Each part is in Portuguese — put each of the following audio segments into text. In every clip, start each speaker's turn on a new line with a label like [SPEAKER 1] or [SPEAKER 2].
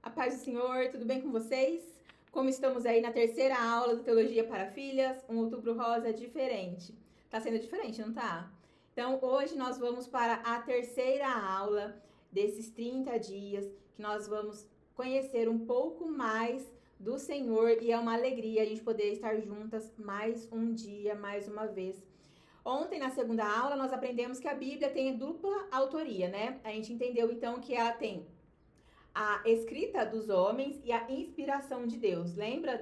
[SPEAKER 1] A paz do Senhor, tudo bem com vocês? Como estamos aí na terceira aula do Teologia para Filhas, um outubro rosa diferente. Tá sendo diferente, não tá? Então, hoje nós vamos para a terceira aula desses 30 dias, que nós vamos conhecer um pouco mais do Senhor e é uma alegria a gente poder estar juntas mais um dia, mais uma vez. Ontem, na segunda aula, nós aprendemos que a Bíblia tem dupla autoria, né? A gente entendeu, então, que ela tem a escrita dos homens e a inspiração de Deus. Lembra?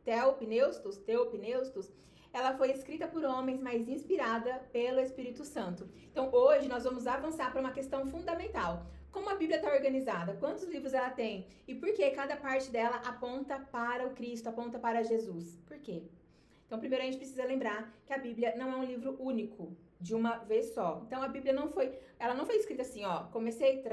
[SPEAKER 1] Teopneustos? Ela foi escrita por homens, mas inspirada pelo Espírito Santo. Então, hoje, nós vamos avançar para uma questão fundamental. Como a Bíblia está organizada? Quantos livros ela tem? E por que cada parte dela aponta para o Cristo, aponta para Jesus? Por quê? Então, primeiro a gente precisa lembrar que a Bíblia não é um livro único, de uma vez só. Então, a Bíblia ela não foi escrita assim, ó, comecei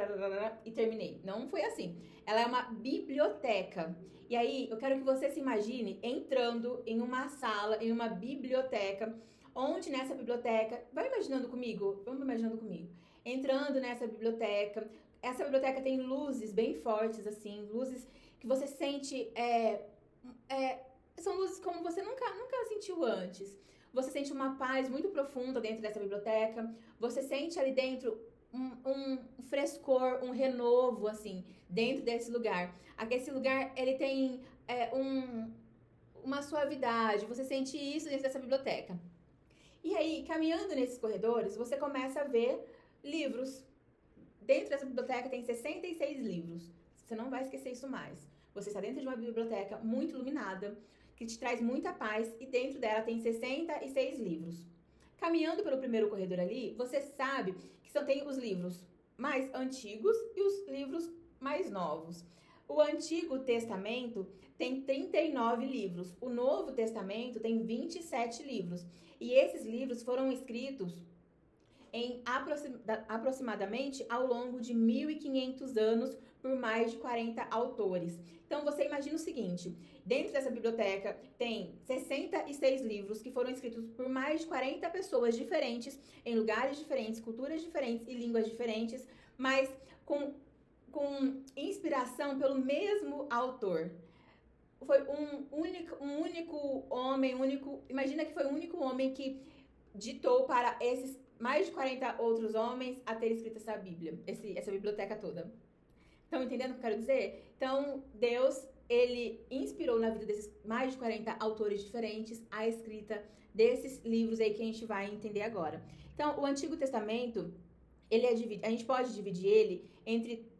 [SPEAKER 1] e terminei. Não foi assim. Ela é uma biblioteca. E aí, eu quero que você se imagine entrando em uma sala, em uma biblioteca, onde nessa biblioteca, vai imaginando comigo, vamos imaginando comigo, entrando nessa biblioteca, essa biblioteca tem luzes bem fortes, assim, luzes que você sente, são luzes como você nunca sentiu antes. Você sente uma paz muito profunda dentro dessa biblioteca. Você sente ali dentro um frescor, um renovo, assim, dentro desse lugar. Esse lugar, ele tem uma suavidade. Você sente isso dentro dessa biblioteca. E aí, caminhando nesses corredores, você começa a ver livros. Dentro dessa biblioteca tem 66 livros. Você não vai esquecer isso mais. Você está dentro de uma biblioteca muito iluminada, que te traz muita paz, e dentro dela tem 66 livros. Caminhando pelo primeiro corredor ali, você sabe que tem os livros mais antigos e os livros mais novos. O Antigo Testamento tem 39 livros, o Novo Testamento tem 27 livros. E esses livros foram escritos em aproximadamente ao longo de 1.500 anos por mais de 40 autores. Então, você imagina o seguinte, dentro dessa biblioteca tem 66 livros que foram escritos por mais de 40 pessoas diferentes, em lugares diferentes, culturas diferentes e línguas diferentes, mas com inspiração pelo mesmo autor. Foi um único homem, imagina que foi um único homem que ditou para esses mais de 40 outros homens a ter escrito essa Bíblia, essa biblioteca toda. Estão entendendo o que eu quero dizer? Então, Deus, ele inspirou na vida desses mais de 40 autores diferentes a escrita desses livros aí que a gente vai entender agora. Então, o Antigo Testamento, a gente pode dividir ele entre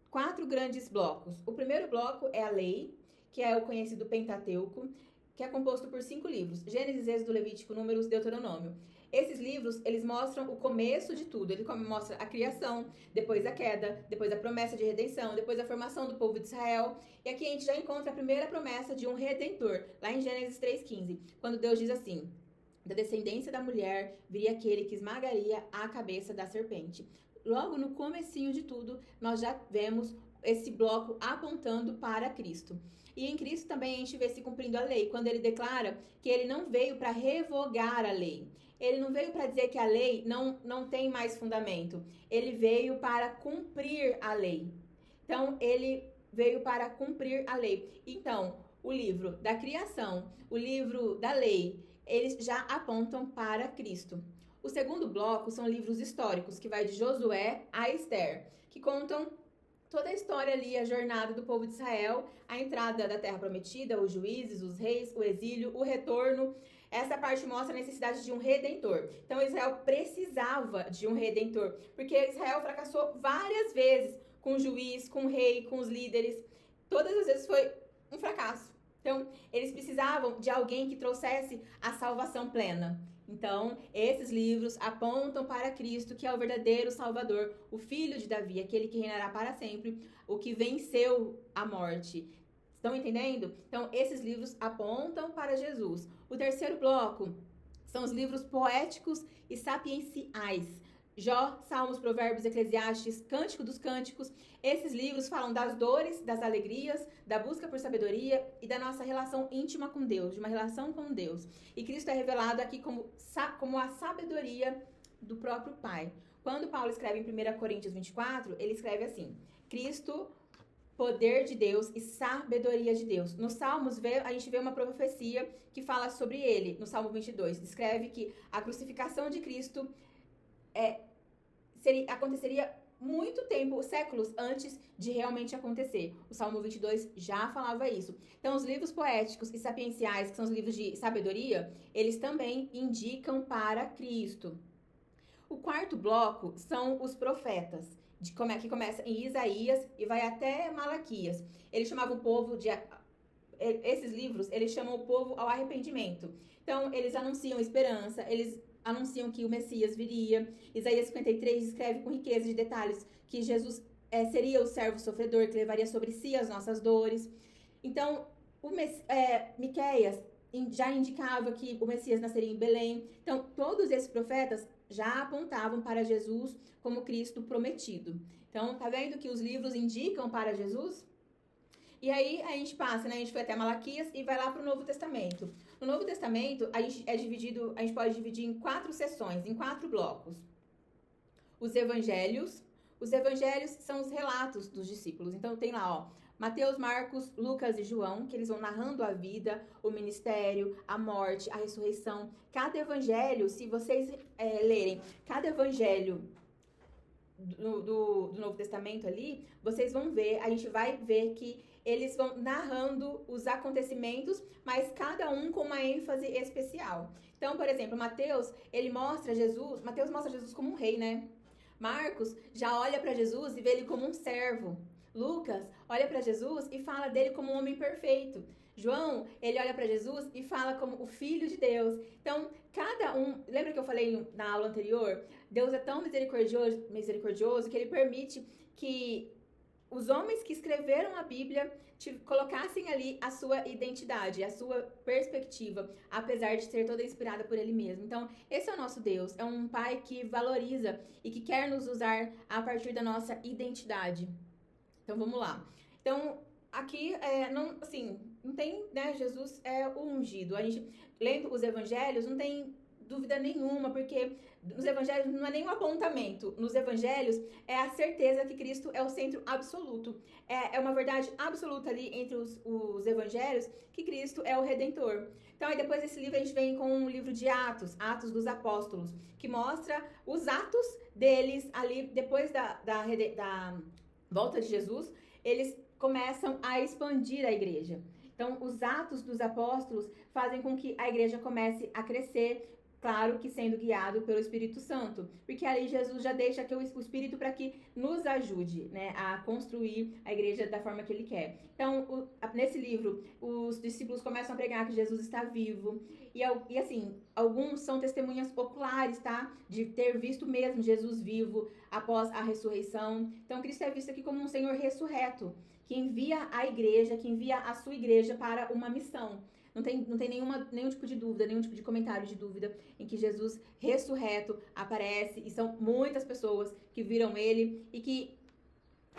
[SPEAKER 1] 4 grandes blocos. O primeiro bloco é a lei, que é o conhecido Pentateuco, que é composto por 5 livros: Gênesis, Êxodo, Levítico, Números, Deuteronômio. Esses livros, eles mostram o começo de tudo. Ele mostra a criação, depois a queda, depois a promessa de redenção, depois a formação do povo de Israel. E aqui a gente já encontra a primeira promessa de um redentor, lá em Gênesis 3,15, quando Deus diz assim: da descendência da mulher viria aquele que esmagaria a cabeça da serpente. Logo no comecinho de tudo, nós já vemos esse bloco apontando para Cristo. E em Cristo também a gente vê se cumprindo a lei, quando ele declara que ele não veio para revogar a lei. Ele não veio para dizer que a lei não tem mais fundamento. Ele veio para cumprir a lei. Então, ele veio para cumprir a lei. Então, o livro da criação, o livro da lei, eles já apontam para Cristo. O segundo bloco são livros históricos, que vai de Josué a Esther, que contam toda a história ali, a jornada do povo de Israel, a entrada da Terra Prometida, os juízes, os reis, o exílio, o retorno. Essa parte mostra a necessidade de um redentor. Então, Israel precisava de um redentor, porque Israel fracassou várias vezes com o juiz, com o rei, com os líderes. Todas as vezes foi um fracasso. Então, eles precisavam de alguém que trouxesse a salvação plena. Então, esses livros apontam para Cristo, que é o verdadeiro Salvador, o Filho de Davi, aquele que reinará para sempre, o que venceu a morte. Estão entendendo? Então, esses livros apontam para Jesus. O terceiro bloco são os livros poéticos e sapienciais. Jó, Salmos, Provérbios, Eclesiastes, Cântico dos Cânticos. Esses livros falam das dores, das alegrias, da busca por sabedoria e da nossa relação íntima com Deus, de uma relação com Deus. E Cristo é revelado aqui como a sabedoria do próprio Pai. Quando Paulo escreve em 1 Coríntios 24, ele escreve assim: Cristo poder de Deus e sabedoria de Deus. Nos Salmos, a gente vê uma profecia que fala sobre ele. No Salmo 22, descreve que a crucificação de Cristo aconteceria muito tempo, séculos antes de realmente acontecer. O Salmo 22 já falava isso. Então, os livros poéticos e sapienciais, que são os livros de sabedoria, eles também indicam para Cristo. O quarto bloco são os profetas, que começa em Isaías e vai até Malaquias. Eles chamavam o povo de... Esses livros, eles chamam o povo ao arrependimento. Então, eles anunciam esperança, eles anunciam que o Messias viria. Isaías 53 descreve com riqueza de detalhes que Jesus seria o servo sofredor, que levaria sobre si as nossas dores. Então, Miqueias já indicava que o Messias nasceria em Belém. Então, todos esses profetas já apontavam para Jesus como Cristo prometido. Então, tá vendo que os livros indicam para Jesus? E aí, a gente passa, né? A gente foi até Malaquias e vai lá para o Novo Testamento. No Novo Testamento, a gente pode dividir em 4 seções, em 4 blocos. Os evangelhos. Os evangelhos são os relatos dos discípulos. Então, tem lá, ó, Mateus, Marcos, Lucas e João, que eles vão narrando a vida, o ministério, a morte, a ressurreição. Cada evangelho, se vocês lerem, cada evangelho do Novo Testamento ali, vocês vão ver, a gente vai ver que eles vão narrando os acontecimentos, mas cada um com uma ênfase especial. Então, por exemplo, Mateus mostra Jesus como um rei, né? Marcos já olha para Jesus e vê ele como um servo. Lucas olha para Jesus e fala dele como um homem perfeito. João, ele olha para Jesus e fala como o Filho de Deus. Então, cada um... Lembra que eu falei na aula anterior? Deus é tão misericordioso que ele permite que os homens que escreveram a Bíblia colocassem ali a sua identidade, a sua perspectiva, apesar de ser toda inspirada por ele mesmo. Então, esse é o nosso Deus. É um Pai que valoriza e que quer nos usar a partir da nossa identidade. Então, vamos lá. Então, aqui, não tem, né? Jesus é o ungido. A gente, lendo os evangelhos, não tem dúvida nenhuma, porque nos evangelhos não é nenhum apontamento. Nos evangelhos é a certeza que Cristo é o centro absoluto. É uma verdade absoluta ali entre os evangelhos que Cristo é o Redentor. Então, aí depois desse livro a gente vem com um livro de Atos dos Apóstolos, que mostra os atos deles ali depois da volta de Jesus. Eles começam a expandir a igreja. Então, os atos dos apóstolos fazem com que a igreja comece a crescer, claro que sendo guiado pelo Espírito Santo, porque ali Jesus já deixa que o Espírito para que nos ajude, né, a construir a igreja da forma que ele quer. Então, nesse livro, os discípulos começam a pregar que Jesus está vivo, e assim, alguns são testemunhas oculares, tá, de ter visto mesmo Jesus vivo após a ressurreição. Então, Cristo é visto aqui como um Senhor ressurreto, que envia a igreja, que envia a sua igreja para uma missão. Não tem nenhum tipo de dúvida, nenhum tipo de comentário de dúvida em que Jesus ressurreto aparece, e são muitas pessoas que viram ele e que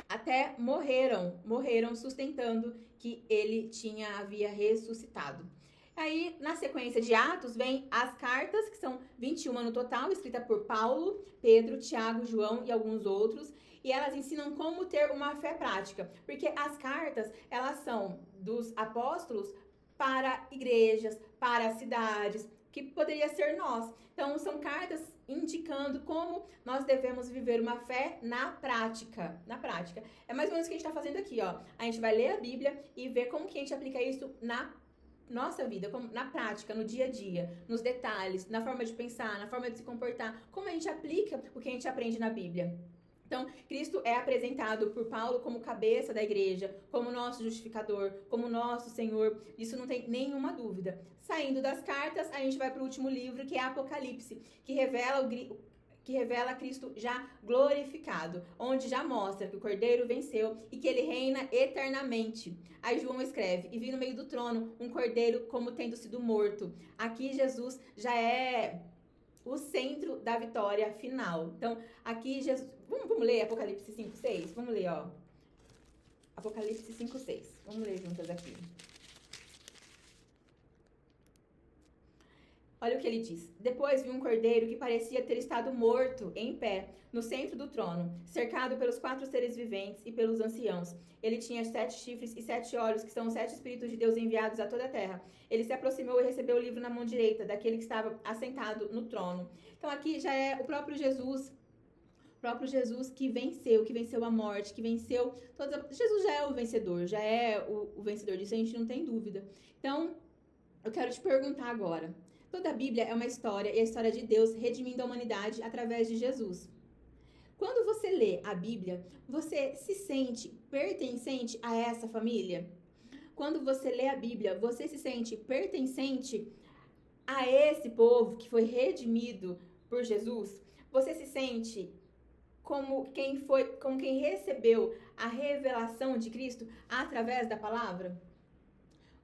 [SPEAKER 1] até morreram sustentando que ele havia ressuscitado. Aí, na sequência de Atos, vem as cartas, que são 21 no total, escritas por Paulo, Pedro, Tiago, João e alguns outros, e elas ensinam como ter uma fé prática, porque as cartas, elas são dos apóstolos para igrejas, para cidades, que poderia ser nós. Então, são cartas indicando como nós devemos viver uma fé na prática. Na prática. É mais ou menos o que a gente está fazendo aqui, ó. A gente vai ler a Bíblia e ver como que a gente aplica isso na nossa vida, na prática, no dia a dia, nos detalhes, na forma de pensar, na forma de se comportar, como a gente aplica o que a gente aprende na Bíblia. Então, Cristo é apresentado por Paulo como cabeça da igreja, como nosso justificador, como nosso Senhor. Isso não tem nenhuma dúvida. Saindo das cartas, a gente vai para o último livro, que é Apocalipse, que revela Cristo já glorificado, onde já mostra que o Cordeiro venceu e que ele reina eternamente. Aí João escreve: e vi no meio do trono um Cordeiro como tendo sido morto. Aqui Jesus já é o centro da vitória final. Então, aqui Jesus... Vamos ler Apocalipse 5:6? Vamos ler, ó. Apocalipse 5:6. Vamos ler juntas aqui. Olha o que ele diz. Depois vi um cordeiro que parecia ter estado morto, em pé, no centro do trono, cercado pelos 4 seres viventes e pelos anciãos. Ele tinha 7 chifres e 7 olhos, que são os 7 Espíritos de Deus enviados a toda a terra. Ele se aproximou e recebeu o livro na mão direita, daquele que estava assentado no trono. Então aqui já é o próprio Jesus que venceu a morte, que venceu Jesus já é o vencedor, já é o vencedor disso, a gente não tem dúvida. Então, eu quero te perguntar agora. Toda a Bíblia é uma história, e a história de Deus redimindo a humanidade através de Jesus. Quando você lê a Bíblia, você se sente pertencente a essa família? Quando você lê a Bíblia, você se sente pertencente a esse povo que foi redimido por Jesus? Você se sente como quem recebeu a revelação de Cristo através da palavra?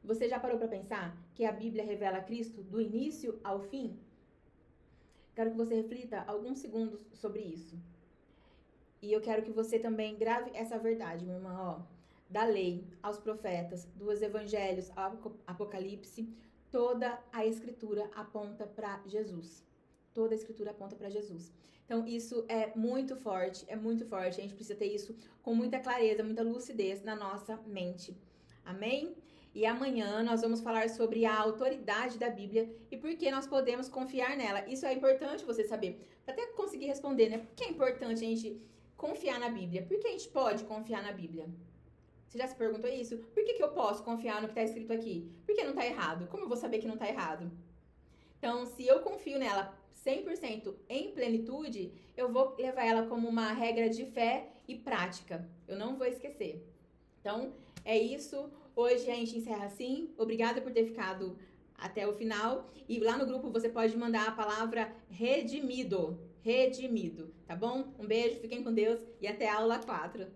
[SPEAKER 1] Você já parou para pensar que a Bíblia revela Cristo do início ao fim? Quero que você reflita alguns segundos sobre isso. E eu quero que você também grave essa verdade, minha irmã, ó. Da lei aos profetas, dos evangelhos ao Apocalipse, toda a Escritura aponta para Jesus. Toda a Escritura aponta para Jesus. Então, isso é muito forte, a gente precisa ter isso com muita clareza, muita lucidez na nossa mente. Amém? E amanhã nós vamos falar sobre a autoridade da Bíblia e por que nós podemos confiar nela. Isso é importante você saber, para até conseguir responder, né? Por que é importante a gente confiar na Bíblia? Por que a gente pode confiar na Bíblia? Você já se perguntou isso? Por que eu posso confiar no que está escrito aqui? Por que não está errado? Como eu vou saber que não está errado? Então, se eu confio nela 100% em plenitude, eu vou levar ela como uma regra de fé e prática. Eu não vou esquecer. Então, é isso. Hoje a gente encerra assim. Obrigada por ter ficado até o final. E lá no grupo você pode mandar a palavra redimido. Redimido, tá bom? Um beijo, fiquem com Deus e até a aula 4.